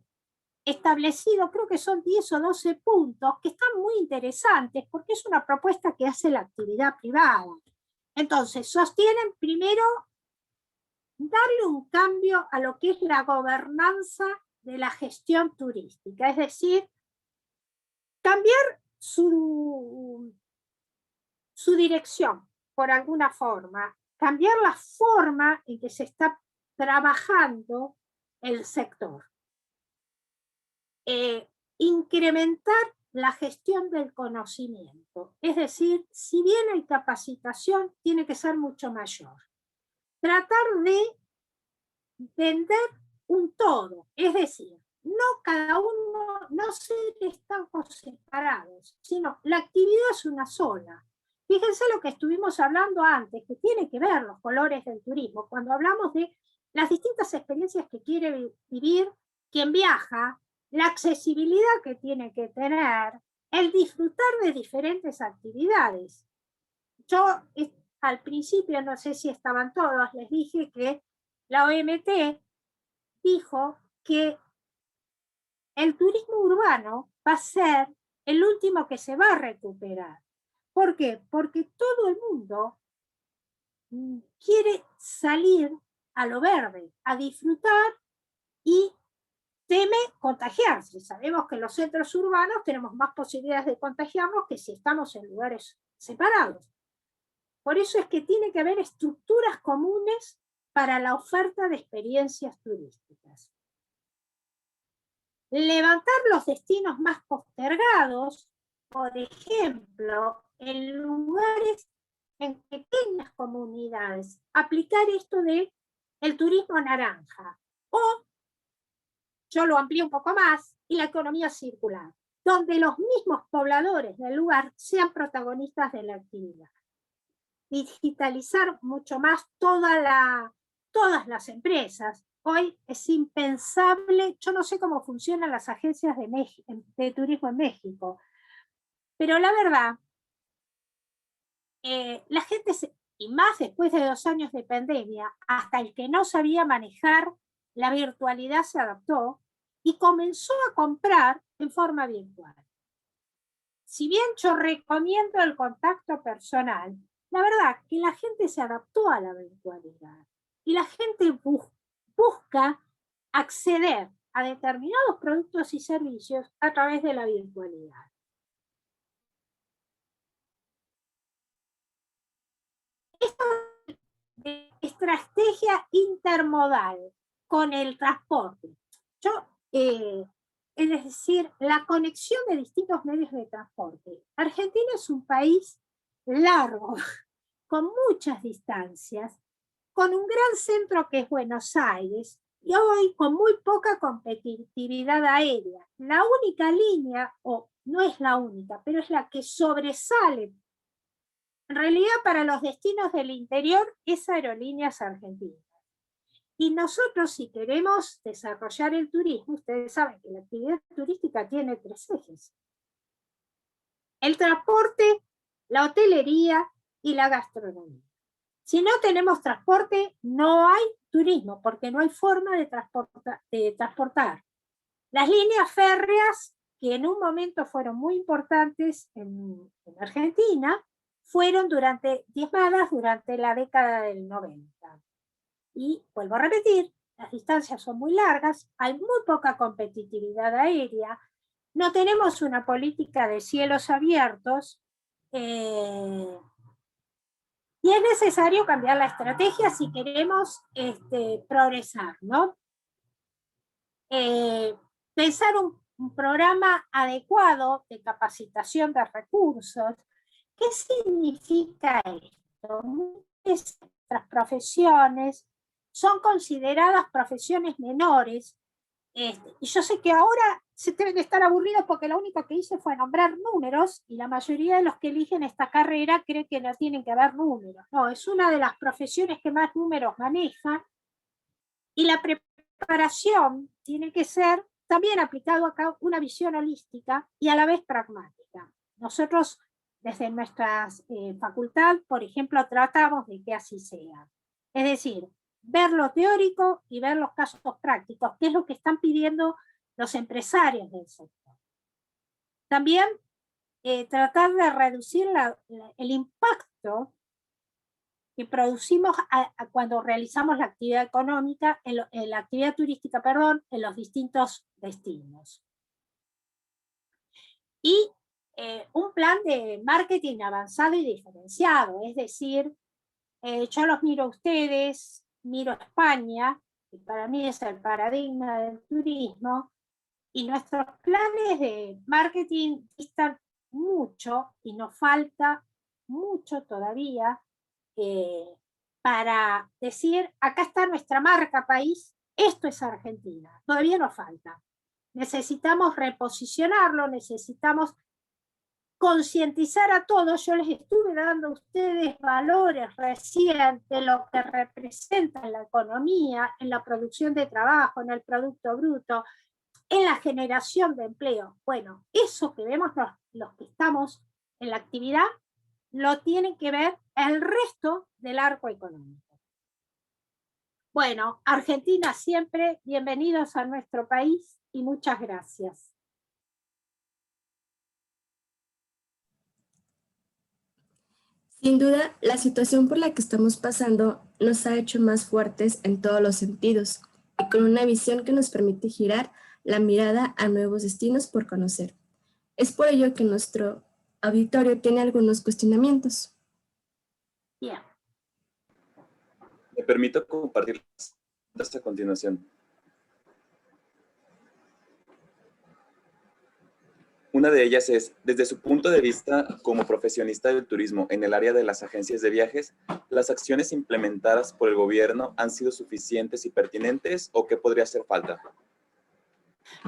establecido, creo que son 10 o 12 puntos que están muy interesantes porque es una propuesta que hace la actividad privada. Entonces, sostienen primero darle un cambio a lo que es la gobernanza de la gestión turística, es decir, cambiar su dirección, por alguna forma, cambiar la forma en que se está trabajando el sector. Incrementar la gestión del conocimiento, es decir, si bien hay capacitación, tiene que ser mucho mayor. Tratar de vender un todo, es decir, no cada uno, no ser estancos separados, sino la actividad es una sola. Fíjense lo que estuvimos hablando antes, que tiene que ver los colores del turismo, cuando hablamos de las distintas experiencias que quiere vivir quien viaja, la accesibilidad que tiene que tener, el disfrutar de diferentes actividades. Yo al principio, no sé si estaban todos, les dije que la OMT dijo que el turismo urbano va a ser el último que se va a recuperar. ¿Por qué? Porque todo el mundo quiere salir a lo verde, a disfrutar y teme contagiarse. Sabemos que en los centros urbanos tenemos más posibilidades de contagiarnos que si estamos en lugares separados. Por eso es que tiene que haber estructuras comunes para la oferta de experiencias turísticas. Levantar los destinos más postergados, por ejemplo, en lugares, en pequeñas comunidades, aplicar esto de el turismo naranja, o yo lo amplío un poco más, y la economía circular, donde los mismos pobladores del lugar sean protagonistas de la actividad. Digitalizar mucho más todas las empresas. Hoy es impensable, yo no sé cómo funcionan las agencias de turismo en México, pero la verdad, la gente, y más después de 2 años de pandemia, hasta el que no sabía manejar la virtualidad se adaptó y comenzó a comprar en forma virtual. Si bien yo recomiendo el contacto personal, la verdad que la gente se adaptó a la virtualidad y la gente busca acceder a determinados productos y servicios a través de la virtualidad. Esto de estrategia intermodal con el transporte. Es decir, la conexión de distintos medios de transporte. Argentina es un país largo, con muchas distancias, con un gran centro que es Buenos Aires, y hoy con muy poca competitividad aérea. La única línea, o no es la única, pero es la que sobresale, en realidad para los destinos del interior, es Aerolíneas Argentinas. Y nosotros, si queremos desarrollar el turismo, ustedes saben que la actividad turística tiene 3 ejes. El transporte, la hotelería y la gastronomía. Si no tenemos transporte, no hay turismo, porque no hay forma de transportar. Las líneas férreas que en un momento fueron muy importantes en Argentina, fueron diezmadas durante la década del 90. Y vuelvo a repetir, las distancias son muy largas, hay muy poca competitividad aérea, no tenemos una política de cielos abiertos, y es necesario cambiar la estrategia si queremos progresar, ¿no? Pensar un programa adecuado de capacitación de recursos. ¿Qué significa esto? Nuestras profesiones son consideradas profesiones menores, y yo sé que ahora se deben estar aburridos porque lo único que hice fue nombrar números, y la mayoría de los que eligen esta carrera creen que no tienen que haber números. No, es una de las profesiones que más números maneja, y la preparación tiene que ser también aplicado acá una visión holística y a la vez pragmática. Nosotros desde nuestra facultad, por ejemplo, tratamos de que así sea. Es decir, ver lo teórico y ver los casos prácticos, que es lo que están pidiendo los empresarios del sector. También tratar de reducir el impacto que producimos cuando realizamos la actividad económica, la actividad turística, perdón, en los distintos destinos. Y un plan de marketing avanzado y diferenciado, es decir, yo los miro a ustedes, miro a España, que para mí es el paradigma del turismo, y nuestros planes de marketing distan mucho y nos falta mucho todavía para decir, acá está nuestra marca país, esto es Argentina. Todavía nos falta. Necesitamos reposicionarlo, necesitamos concientizar a todos. Yo les estuve dando a ustedes valores recién de lo que representa en la economía, en la producción de trabajo, en el Producto Bruto, en la generación de empleo. Bueno, eso que vemos los que estamos en la actividad, lo tienen que ver el resto del arco económico. Bueno, Argentina siempre, bienvenidos a nuestro país y muchas gracias. Sin duda, la situación por la que estamos pasando nos ha hecho más fuertes en todos los sentidos y con una visión que nos permite girar la mirada a nuevos destinos por conocer. Es por ello que nuestro auditorio tiene algunos cuestionamientos. Bien. Me permito compartir a continuación. Una de ellas es, desde su punto de vista como profesionista del turismo en el área de las agencias de viajes, ¿las acciones implementadas por el gobierno han sido suficientes y pertinentes o qué podría hacer falta?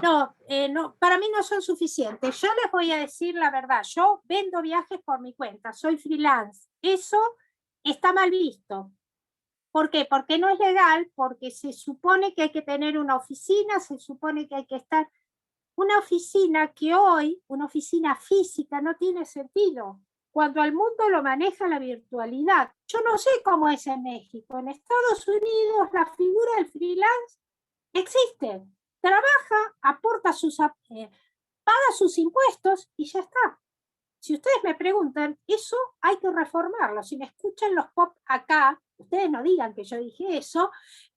No, para mí no son suficientes. Yo les voy a decir la verdad. Yo vendo viajes por mi cuenta, soy freelance. Eso está mal visto. ¿Por qué? Porque no es legal, porque se supone que hay que tener una oficina, se supone que hay que estar... Una oficina que hoy, una oficina física, no tiene sentido. Cuando al mundo lo maneja la virtualidad. Yo no sé cómo es en México. En Estados Unidos la figura del freelance existe. Trabaja, aporta paga sus impuestos y ya está. Si ustedes me preguntan, eso hay que reformarlo. Si me escuchan los pop acá, ustedes no digan que yo dije eso,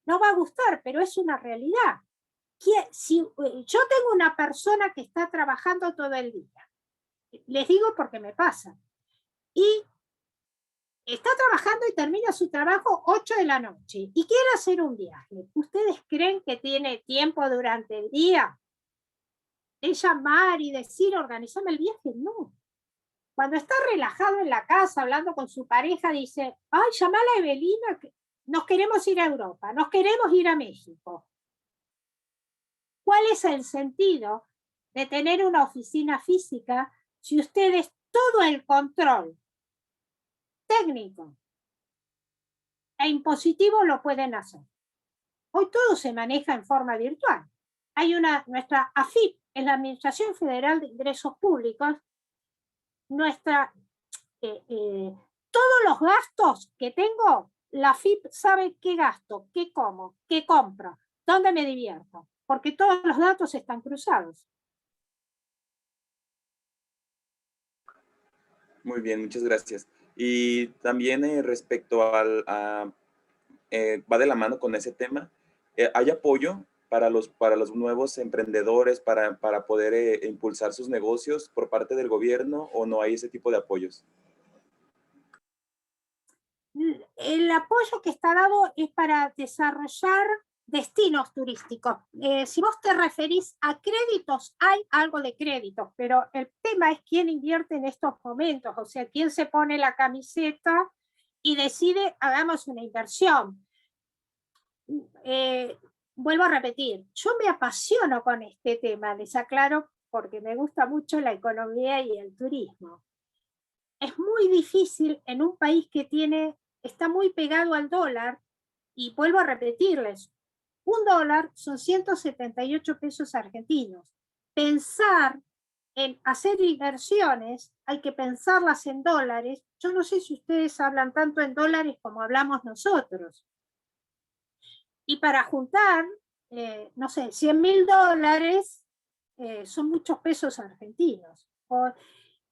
no va a gustar, pero es una realidad. Si yo tengo una persona que está trabajando todo el día, les digo porque me pasa, y está trabajando y termina su trabajo 8 de la noche y quiere hacer un viaje, ¿ustedes creen que tiene tiempo durante el día de llamar y decir, organizame el viaje? No. Cuando está relajado en la casa hablando con su pareja, dice, ay, llamala a Evelina, que nos queremos ir a Europa, nos queremos ir a México. ¿Cuál es el sentido de tener una oficina física si ustedes todo el control técnico e impositivo lo pueden hacer? Hoy todo se maneja en forma virtual. Hay nuestra AFIP, es la Administración Federal de Ingresos Públicos, todos los gastos que tengo, la AFIP sabe qué gasto, qué como, qué compro, dónde me divierto, porque todos los datos están cruzados. Muy bien, muchas gracias. Y también respecto va de la mano con ese tema, ¿hay apoyo para los nuevos emprendedores para poder impulsar sus negocios por parte del gobierno o no hay ese tipo de apoyos? El apoyo que está dado es para desarrollar destinos turísticos. Si vos te referís a créditos, hay algo de créditos, pero el tema es quién invierte en estos momentos, o sea, quién se pone la camiseta y decide, hagamos una inversión. Vuelvo a repetir, yo me apasiono con este tema, les aclaro, porque me gusta mucho la economía y el turismo. Es muy difícil en un país que está muy pegado al dólar, y vuelvo a repetirles, $1 son 178 pesos argentinos. Pensar en hacer inversiones, hay que pensarlas en dólares. Yo no sé si ustedes hablan tanto en dólares como hablamos nosotros. Y para juntar, no sé, $100.000 son muchos pesos argentinos.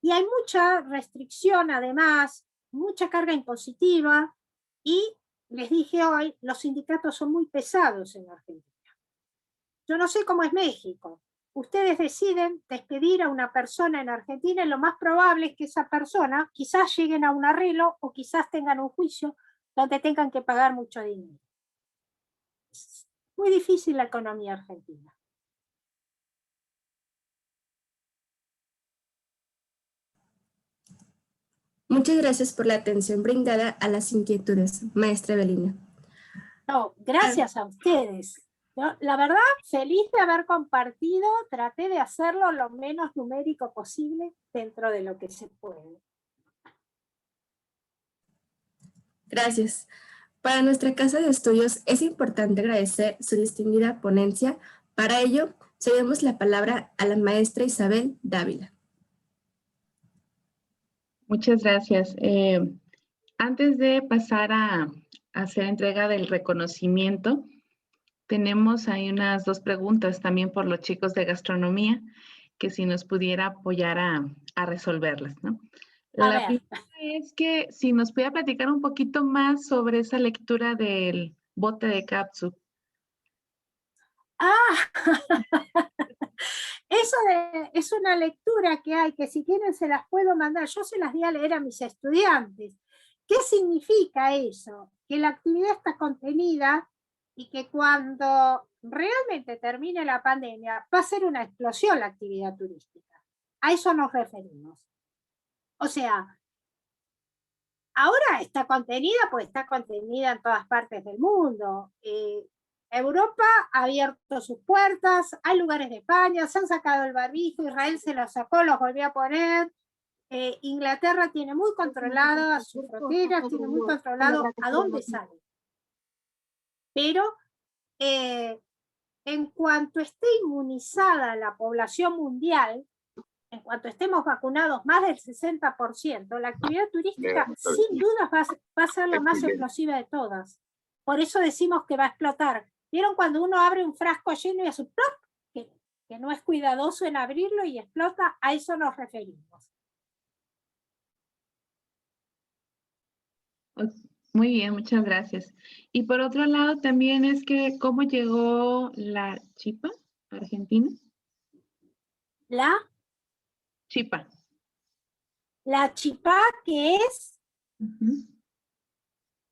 Y hay mucha restricción, además, mucha carga impositiva, y les dije hoy, los sindicatos son muy pesados en Argentina. Yo no sé cómo es México. Ustedes deciden despedir a una persona en Argentina y lo más probable es que esa persona quizás lleguen a un arreglo o quizás tengan un juicio donde tengan que pagar mucho dinero. Es muy difícil la economía argentina. Muchas gracias por la atención brindada a las inquietudes, maestra Evelina. No, gracias a ustedes. ¿No? La verdad, feliz de haber compartido, traté de hacerlo lo menos numérico posible dentro de lo que se puede. Gracias. Para nuestra casa de estudios es importante agradecer su distinguida ponencia. Para ello, cedemos la palabra a la maestra Isabel Dávila. Muchas gracias. Antes de pasar a hacer entrega del reconocimiento, tenemos ahí unas 2 preguntas también por los chicos de gastronomía, que si nos pudiera apoyar a resolverlas, ¿no? La primera es que si nos pudiera platicar un poquito más sobre esa lectura del bote de Capsu. Eso es una lectura que hay, que si quieren se las puedo mandar. Yo se las di a leer a mis estudiantes. ¿Qué significa eso? Que la actividad está contenida y que cuando realmente termine la pandemia va a ser una explosión la actividad turística. A eso nos referimos. O sea, ahora está contenida, pues está contenida en todas partes del mundo. Europa ha abierto sus puertas, hay lugares de España, se han sacado el barbijo, Israel se lo sacó, los volvió a poner, Inglaterra tiene muy controlada sus fronteras, tiene muy controlado a dónde sale. Pero en cuanto esté inmunizada la población mundial, en cuanto estemos vacunados más del 60%, la actividad turística sin dudas va a ser la más explosiva de todas. Por eso decimos que va a explotar. ¿Vieron cuando uno abre un frasco lleno y hace un plop? Que no es cuidadoso en abrirlo y explota, a eso nos referimos. Muy bien, muchas gracias. Y por otro lado también es que, ¿cómo llegó la chipa a Argentina? La Chipa. La chipá, que es... Uh-huh.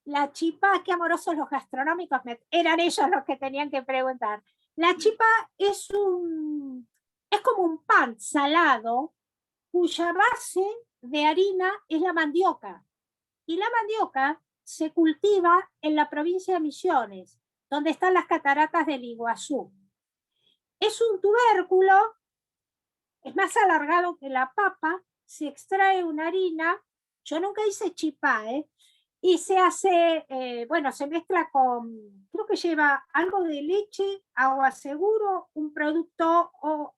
La chipá, qué amorosos los gastronómicos, eran ellos los que tenían que preguntar. La chipá es como un pan salado cuya base de harina es la mandioca. Y la mandioca se cultiva en la provincia de Misiones, donde están las cataratas del Iguazú. Es un tubérculo, es más alargado que la papa, se extrae una harina, yo nunca hice chipá, y se hace, se mezcla con, creo que lleva algo de leche, agua seguro, un producto o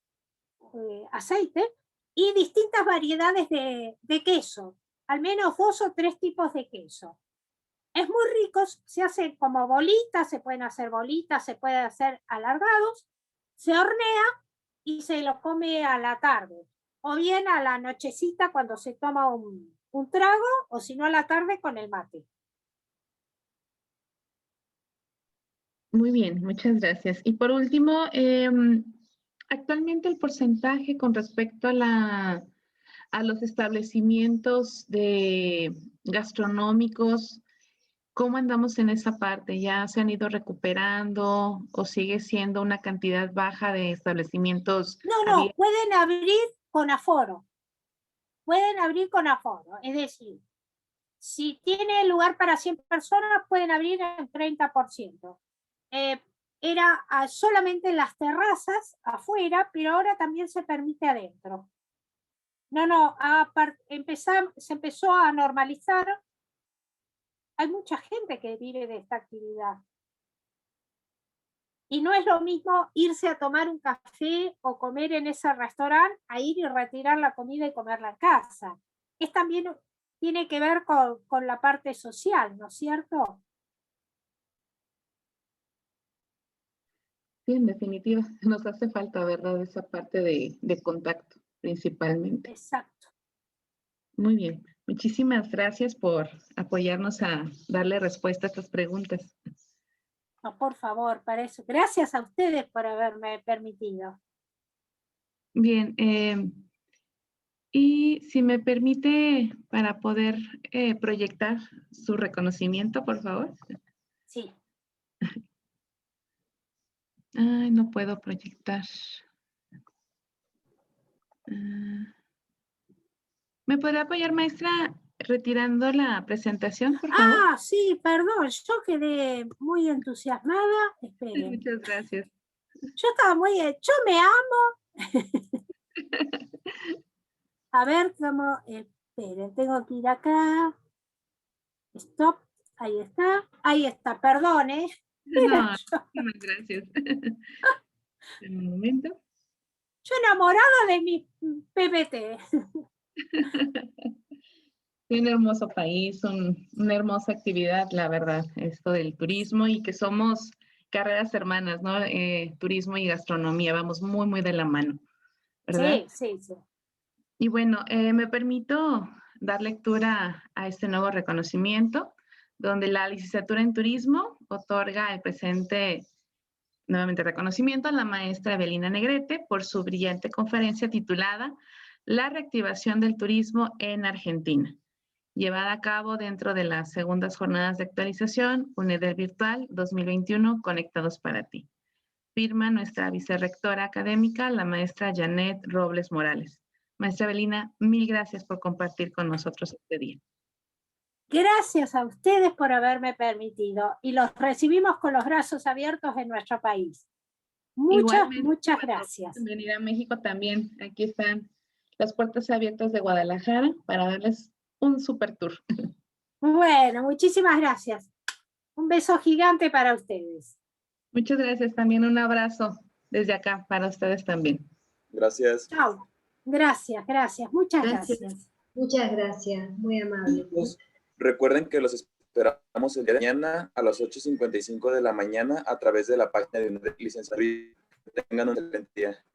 aceite, y distintas variedades de queso, al menos 2 o 3 tipos de queso. Es muy rico, se hace como bolitas, se pueden hacer bolitas, se pueden hacer alargados, se hornea y se lo come a la tarde. o bien a la nochecita cuando se toma un trago, o si no a la tarde con el mate. Muy bien, muchas gracias. Y por último, actualmente el porcentaje con respecto a los establecimientos gastronómicos, ¿cómo andamos en esa parte? ¿Ya se han ido recuperando o sigue siendo una cantidad baja de establecimientos No, abiertos? pueden abrir con aforo. Pueden abrir con aforo. Es decir, si tiene lugar para 100 personas, pueden abrir el 30%. Era solamente en las terrazas afuera, pero ahora también se permite adentro. Se empezó a normalizar. Hay mucha gente que vive de esta actividad. Y no es lo mismo irse a tomar un café o comer en ese restaurante a ir y retirar la comida y comerla en casa. Es también, tiene que ver con la parte social, ¿no es cierto? Sí, en definitiva, nos hace falta, ¿verdad? Esa parte de contacto, principalmente. Exacto. Muy bien. Muchísimas gracias por apoyarnos a darle respuesta a estas preguntas. No, por favor, para eso. Gracias a ustedes por haberme permitido. Bien, y si me permite, para poder proyectar su reconocimiento, por favor. Sí. Ay, no puedo proyectar. ¿Me podrá apoyar, maestra, retirando la presentación, por favor? Ah, sí, perdón, yo quedé muy entusiasmada. Esperen. Muchas gracias. Yo estaba yo me amo. A ver cómo, esperen, tengo que ir acá. Stop, ahí está, perdón, No, muchísimas gracias. Un momento. Yo enamorada de mi PPT. Un hermoso país, una hermosa actividad, la verdad, esto del turismo y que somos carreras hermanas, ¿no? Turismo y gastronomía, vamos muy, muy de la mano, ¿verdad? Sí, sí, sí. Y bueno, me permito dar lectura a este nuevo reconocimiento, donde la licenciatura en turismo otorga el presente, nuevamente, reconocimiento a la maestra Evelina Negrete por su brillante conferencia titulada La reactivación del turismo en Argentina, llevada a cabo dentro de las segundas jornadas de actualización UNEDEL Virtual 2021 Conectados para ti. Firma nuestra vicerrectora académica, la maestra Janet Robles Morales. Maestra Evelina, mil gracias por compartir con nosotros este día. Gracias a ustedes por haberme permitido y los recibimos con los brazos abiertos en nuestro país. Muchas gracias. Venir a México también. Aquí están las puertas abiertas de Guadalajara para darles un super tour. Bueno, muchísimas gracias. Un beso gigante para ustedes. Muchas gracias. También un abrazo desde acá para ustedes también. Gracias. Chao. Gracias. Muchas gracias. Muchas gracias, muy amable. Recuerden que los esperamos el día de mañana a las 8:55 de la mañana a través de la página de UNEDEL Licenciatura. Tengan un excelente día.